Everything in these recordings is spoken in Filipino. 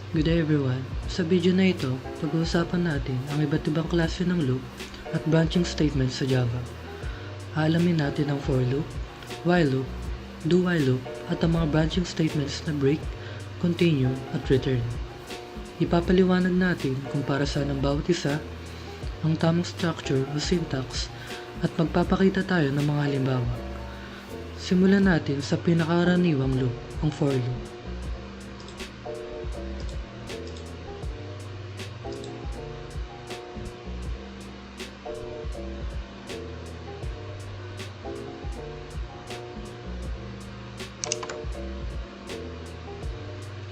Good day everyone! Sa video na ito, pag-uusapan natin ang iba't ibang klase ng loop at branching statements sa Java. Aalamin natin ang for loop, while loop, do while loop at ang mga branching statements na break, continue at return. Ipapaliwanag natin kung para saan ang bawat isa, ang tamang structure o syntax at magpapakita tayo ng mga halimbawa. Simulan natin sa pinakakaraniwang loop, ang for loop.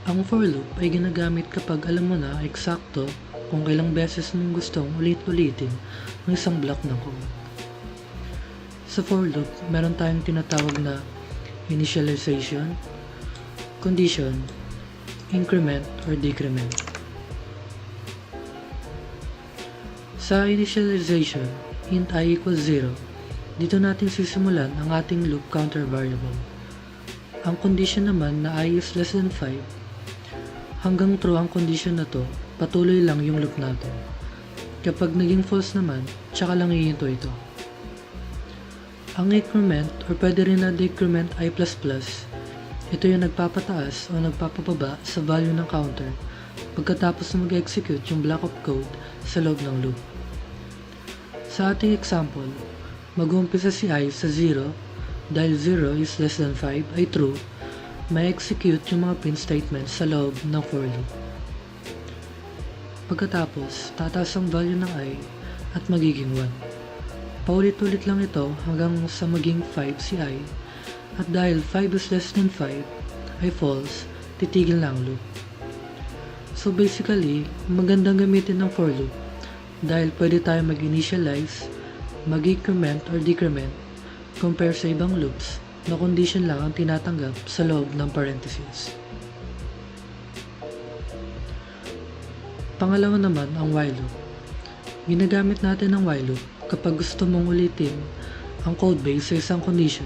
Ang for loop ay ginagamit kapag alam mo na eksakto kung ilang beses mong gustong ulit-ulitin ang isang block ng code. Sa for loop, meron tayong tinatawag na initialization, condition, increment or decrement. Sa initialization, int I equals 0, dito natin sisimulan ang ating loop counter variable. Ang condition naman na I is less than 5, hanggang true ang condition na to, patuloy lang yung loop natin. Kapag naging false naman, tsaka lang ihinto ito. Ang increment or pwede rin na decrement I++, ito yung nagpapataas o nagpapababa sa value ng counter pagkatapos na mag-execute yung block of code sa loob ng loop. Sa ating example, mag-uumpisa si I sa 0 dahil 0 is less than 5 ay true, may execute yung mga print statements sa loob ng for loop. Pagkatapos, tataas ang value ng I at magiging 1. Paulit-ulit lang ito hanggang sa maging 5 si I, at dahil 5 is less than 5 ay false, titigil na ang loop. So basically, magandang gamitin ng for loop dahil pwede tayo mag-initialize, mag-increment or decrement compare sa ibang loops na condition lang ang tinatanggap sa loob ng parentheses. Pangalawa naman ang while loop. Ginagamit natin ang while loop kapag gusto mong ulitin ang codebase sa isang condition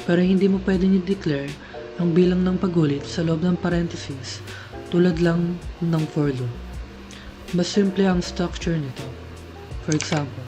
pero hindi mo pwedeng i-declare ang bilang ng pagulit sa loob ng parentheses tulad lang ng for loop. Mas simple ang structure nito. For example,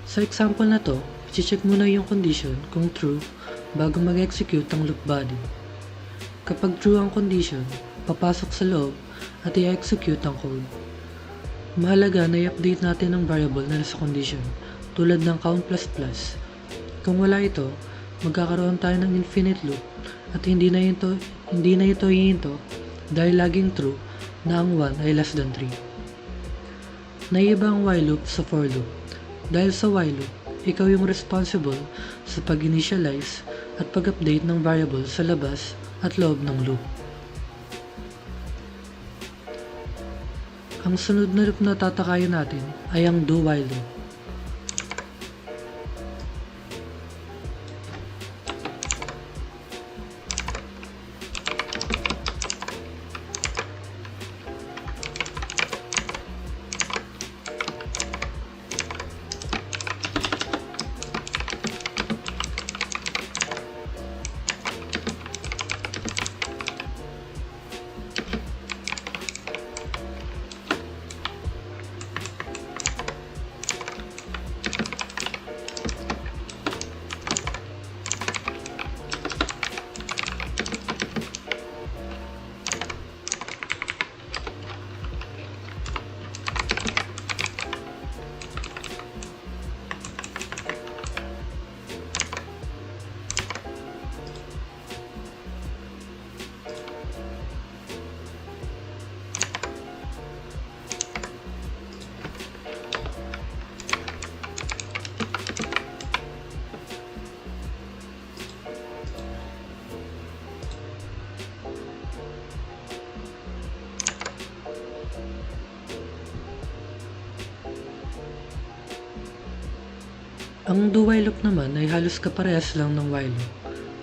sa example na to, i-check muna yung condition kung true bago mag-execute ang loop body. Kapag true ang condition, papasok sa loob at i-execute ang code. Mahalaga na i-update natin ang variable na nasa condition tulad ng count++. Kung wala ito, magkakaroon tayo ng infinite loop at hindi na ito hihinto dahil laging true na ang 1 ay less than 3. Naiiba ang while loop sa for loop. Dahil sa while loop, ikaw yung responsible sa pag-initialize at pag-update ng variable sa labas at loob ng loop. Ang sunod na loop na tatakayan natin ay ang do while loop. Ang do-while loop naman ay halos kaparehas lang ng while loop.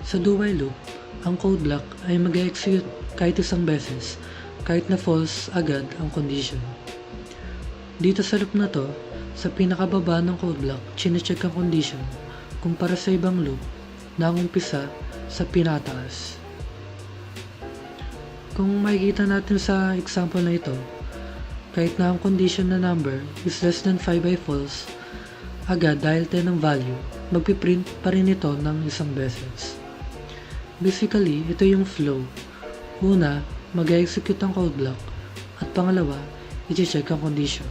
Sa do-while loop, ang code block ay mag-execute kahit isang beses, kahit na false agad ang condition. Dito sa loop na to, sa pinakababa ng code block, chine-check ang condition kumpara sa ibang loop na ang umpisa sa pinakataas. Kung makikita natin sa example na ito, kahit na ang condition na number is less than 5 ay false, agad dahil 10 ang value, magpiprint pa rin ito ng isang beses. Basically, ito yung flow. Una, mag-execute ang code block, at pangalawa, i-check ang condition.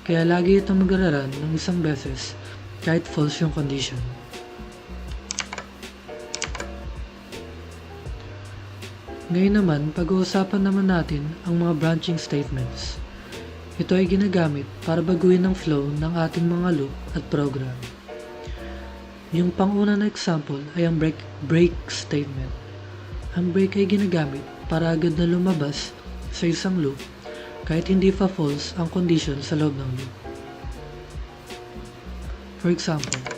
Kaya lagi itong mag-run ng isang beses kahit false yung condition. Ngayon naman, pag-uusapan naman natin ang mga branching statements. Ito ay ginagamit para baguhin ang flow ng ating mga loop at program. Yung panguna na example ay ang break statement. Ang break ay ginagamit para agad na lumabas sa isang loop kahit hindi pa false ang condition sa loob ng loop. For example,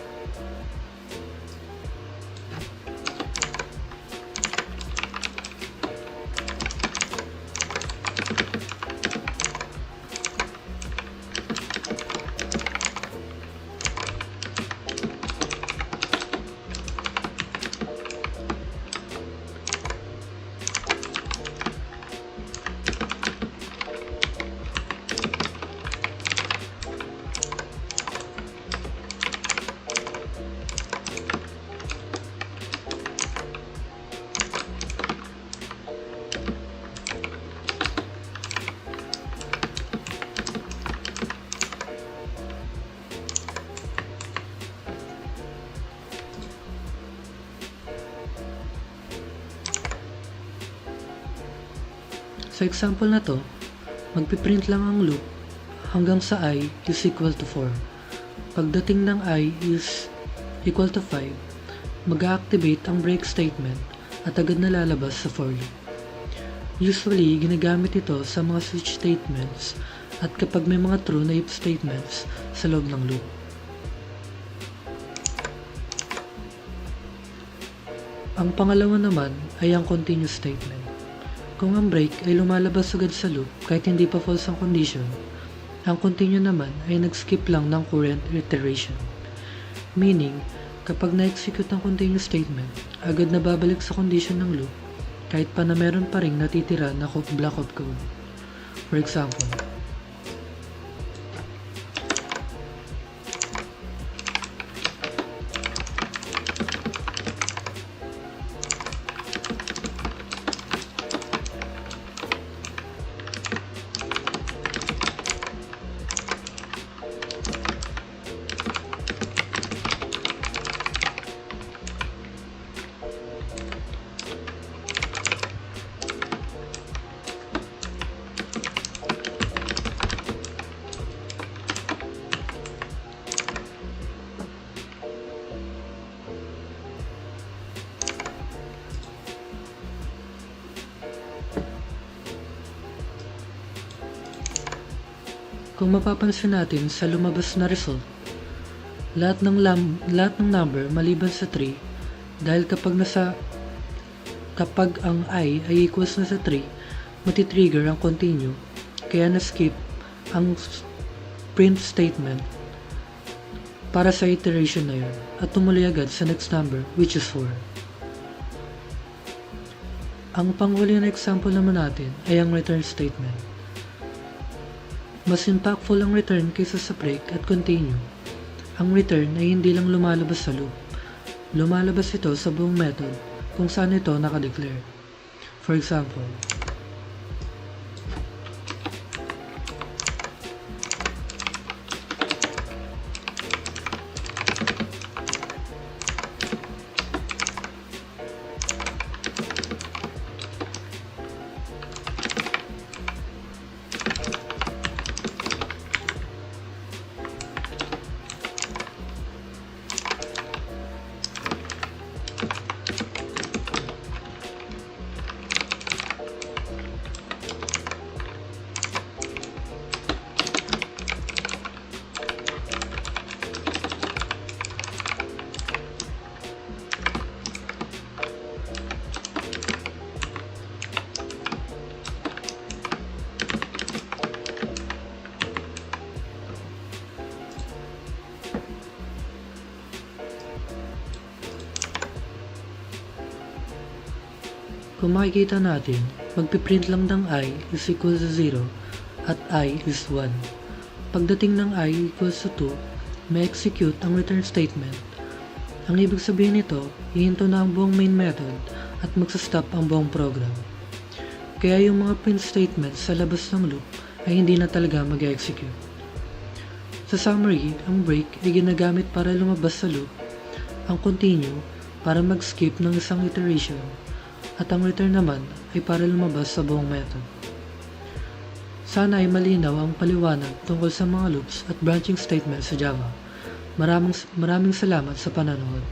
sa example na to, magpiprint lang ang loop hanggang sa I is equal to 4. Pagdating ng I is equal to 5, mag-activate ang break statement at agad na lalabas sa for loop. Usually, ginagamit ito sa mga switch statements at kapag may mga true na if statements sa loob ng loop. Ang pangalawa naman ay ang continue statement. Kung ang break ay lumalabas agad sa loop kahit hindi pa false ang condition, ang continue naman ay nag-skip lang ng current iteration. Meaning, kapag na-execute ang continue statement, agad na babalik sa condition ng loop kahit pa na meron pa ring natitira na block of code. For example, kung mapapansin natin sa lumabas na result, lahat ng number maliban sa 3 dahil kapag ang I ay equals na sa 3, matitrigger ang continue kaya na-skip ang print statement para sa iteration na yun at tumuloy agad sa next number which is 4. Ang panghuli na example naman natin ay ang return statement. Mas impactful ang return kaysa sa break at continue. Ang return ay hindi lang lumalabas sa loop. Lumalabas ito sa buong method kung saan ito nakadeclare. For example, Kung makikita natin, magpiprint lang ng I is equal to 0 at I is 1. Pagdating ng I equals to 2, may execute ang return statement. Ang ibig sabihin nito, hihinto na ang buong main method at magsastop ang buong program. Kaya yung mga print statements sa labas ng loop ay hindi na talaga mag-execute. Sa summary, ang break ay ginagamit para lumabas sa loop, ang continue para mag-skip ng isang iteration, at ang return naman ay para lumabas sa buong method. Sana ay malinaw ang paliwanag tungkol sa mga loops at branching statements sa Java. Maraming salamat sa panonood.